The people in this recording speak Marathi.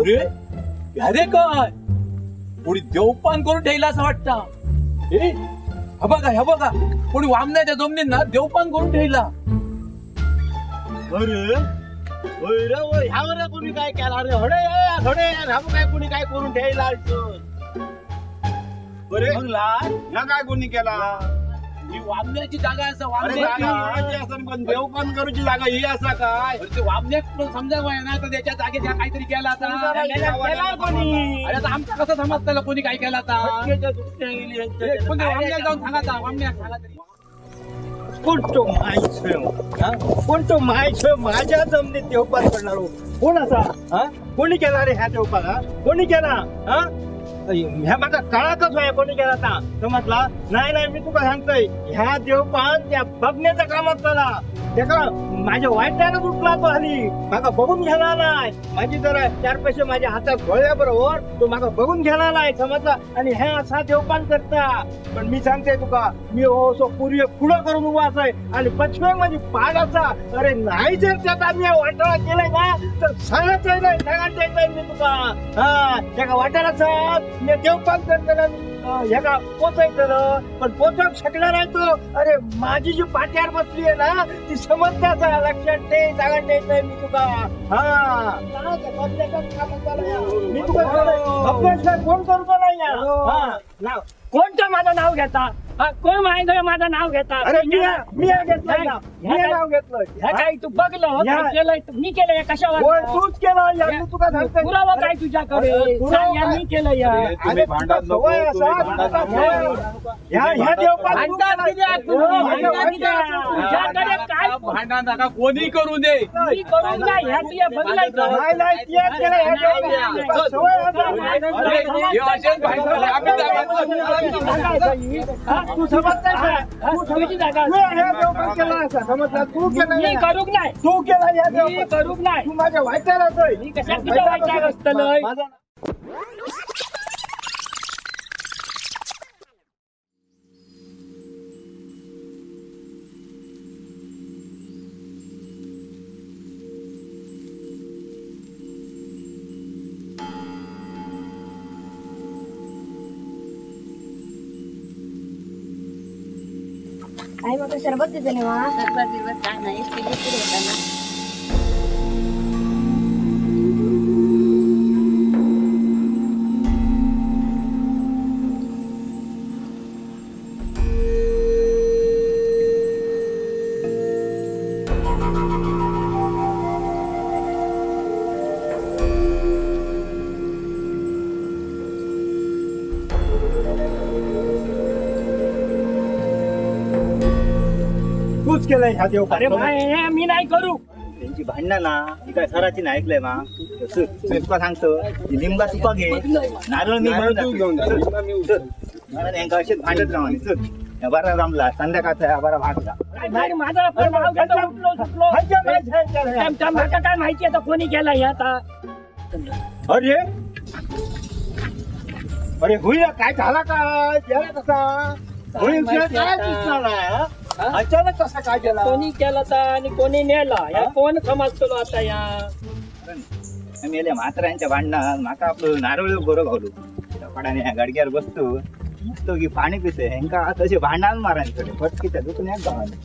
अरे अरे काय कोणी देवपान करून ठेवला असं वाटतं. हे बघा कोणी वामनाच्या जमिनींना देवपान करून ठेवला. अरे ह्यावर कोणी काय केला रे हडे काय कोणी काय करून ठेवला बरे ना काय कोणी केला ही वामण्याची जागा असं पण देवपान करूची जागा ही असा काय वामण्यात समजा ना तर त्याच्या जागेत काहीतरी केला आता. अरे आता आमचा कसं समजतं कोणी काय केला आता. वामण्यात जाऊन सांगा वामण्यात सांगा तरी. कोणतो माहित माझ्या जमिनीत देवपान करणार कोण असा कोणी केला रे ह्या देवपान कोणी केला ह्या माझा कळाकच आहे कोणी केला आता समजला नाही मी तुका सांगतोय ह्या देवपान त्या बघण्याच्या कामात चला त्याला माझ्या वाईटानं उठला तो हल्ली मागा बघून घेणार नाही माझी जरा 4 पैसे माझ्या हातात घोळ्या बरोबर तो मागा बघून घेणार नाही समजला आणि ह्या असा देवपान करता. पण मी सांगते तुका मी सो पूर्वी पुढं करून उभा आहे आणि पश्चिम म्हणजे पाडाचा अरे नाही जर त्यात आम्ही वाटाळा केलाय ना तर सांगायचं नाही मी तुका त्या वाटाळाचा मी देवपान करताना ह्याला पोचायचं पण पोचक शकणार नाही तो. अरे माझी जी पाट्यावर बसली आहे ना ती समजताच लक्षात ठेव जागा ठेवत नाही मी तुका मी तुका फोन करतो नाही कोणतं माझं नाव घेता कोण माहिती माझं नाव घेता. अरे मी नाव घेतलं काय तू बघलं केलंय मी केलंय कशावर तूच केलं तुका सांगतो पुरावा काय तुझ्याकडे मी केलं या भांडण नका कोणी करू दे. मी करून नाही ह्या तुझ्या बघलाय तू समजता तुझी जागा तू केलं मी करूक नाही तू केला मी करूक नाही तू माझ्या वाईटाला मी कशा तुझ्या वाईटावर असतलंय. आई मग सरबत देते ना सरबत काय नाही स्टील होता ना. तूच केलंय ह्या देव अरे भाई मी नाही करू. त्यांची भांडणं ना मी काय सराची नाही ऐकलंय मा मी तुला सांगतो लिंबा तुपा घे नारळ मी असेच भांडत राहा बरा जमला संध्याकाळचा बरा भागला माझं पण नाव घेतो उठलो सुटलो मला काय माहिती आता कोणी केला हे आता. अरे अरे होईल काय झाला काय गेला कसा होईल काय दिसणार नाही अचानक कसा काय गेला कोणी केला तर आणि कोणी नेला या कोण समजतो आता या मेल्या म्हाताऱ्यांच्या भांडणात माका आपलं नारळ बरं घालू पडाने गाडग्यावर बसतो मस्त की पाणी पिते हेंका तसे भांडण मारायकडे फटकीच्या दुखण्यात गावाने